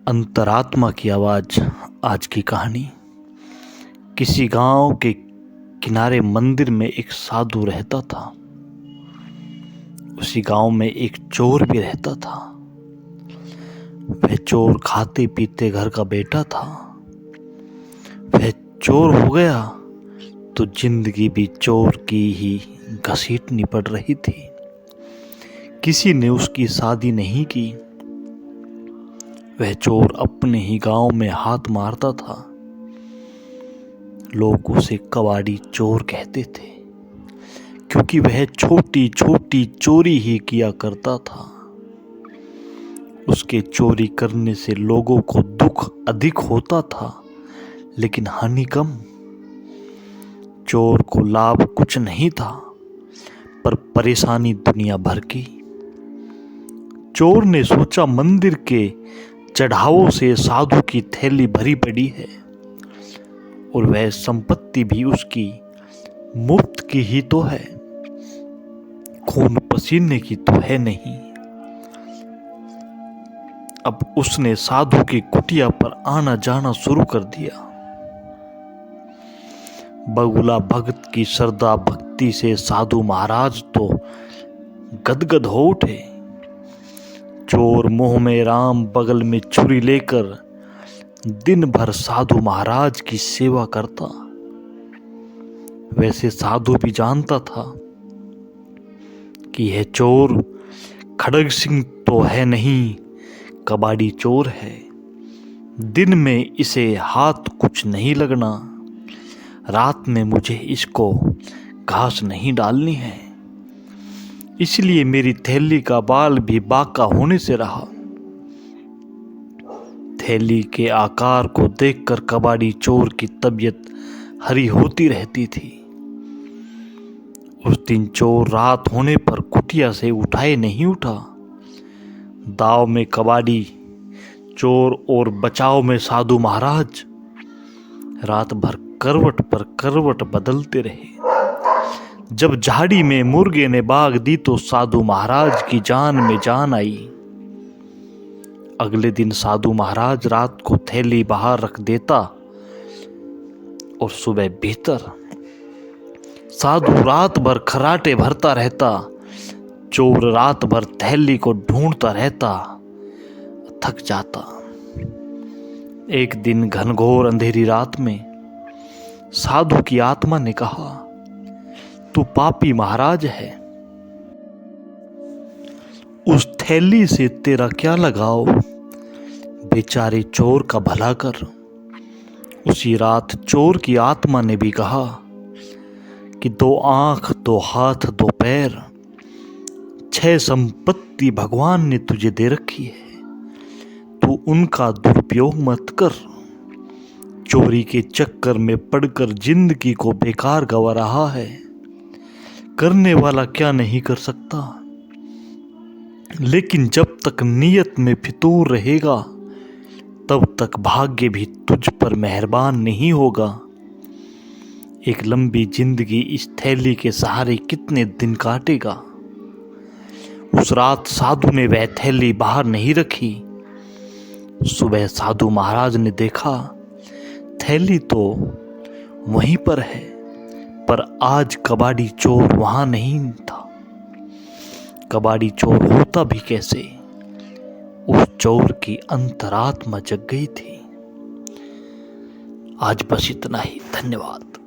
अंतरात्मा की आवाज़। आज की कहानी। किसी गांव के किनारे मंदिर में एक साधु रहता था। उसी गांव में एक चोर भी रहता था। वह चोर खाते पीते घर का बेटा था। वह चोर हो गया तो जिंदगी भी चोर की ही घसीटनी पड़ रही थी। किसी ने उसकी शादी नहीं की। वह चोर अपने ही गांव में हाथ मारता था। लोग उसे कबाड़ी चोर कहते थे, क्योंकि वह छोटी छोटी चोरी ही किया करता था। उसके चोरी करने से लोगों को दुख अधिक होता था, लेकिन हानि कम। चोर को लाभ कुछ नहीं था, पर परेशानी दुनिया भर की। चोर ने सोचा, मंदिर के चढ़ावों से साधु की थैली भरी पड़ी है और वह संपत्ति भी उसकी मुफ्त की ही तो है, खून पसीने की तो है नहीं। अब उसने साधु की कुटिया पर आना जाना शुरू कर दिया। बगुला भक्त की श्रद्धा भक्ति से साधु महाराज तो गदगद हो उठे। चोर मुंह में राम बगल में छुरी लेकर दिन भर साधु महाराज की सेवा करता। वैसे साधु भी जानता था कि यह चोर खड़ग सिंह तो है नहीं, कबाड़ी चोर है। दिन में इसे हाथ कुछ नहीं लगना, रात में मुझे इसको घास नहीं डालनी है। इसलिए मेरी थैली का बाल भी बांका होने से रहा। थैली के आकार को देखकर कबाड़ी चोर की तबीयत हरी होती रहती थी। उस दिन चोर रात होने पर कुटिया से उठाए नहीं उठा। दाव में कबाड़ी चोर और बचाव में साधु महाराज रात भर करवट पर करवट बदलते रहे। जब झाड़ी में मुर्गे ने बाग दी तो साधु महाराज की जान में जान आई। अगले दिन साधु महाराज रात को थैली बाहर रख देता और सुबह भीतर। साधु रात भर खराटे भरता रहता। चोर रात भर थैली को ढूंढता रहता, थक जाता। एक दिन घनघोर अंधेरी रात में साधु की आत्मा ने कहा, तू पापी महाराज है, उस थैली से तेरा क्या लगाव, बेचारे चोर का भला कर। उसी रात चोर की आत्मा ने भी कहा कि 2 आंख 2 हाथ 2 पैर 6 संपत्ति भगवान ने तुझे दे रखी है, तू उनका दुरुपयोग मत कर। चोरी के चक्कर में पड़कर जिंदगी को बेकार गंवा रहा है। करने वाला क्या नहीं कर सकता, लेकिन जब तक नीयत में फितूर रहेगा तब तक भाग्य भी तुझ पर मेहरबान नहीं होगा। एक लंबी जिंदगी इस थैली के सहारे कितने दिन काटेगा। उस रात साधु ने वह थैली बाहर नहीं रखी। सुबह साधु महाराज ने देखा थैली तो वहीं पर है, पर आज कबाड़ी चोर वहां नहीं था। कबाड़ी चोर होता भी कैसे? उस चोर की अंतरात्मा जग गई थी। आज बस इतना ही। धन्यवाद।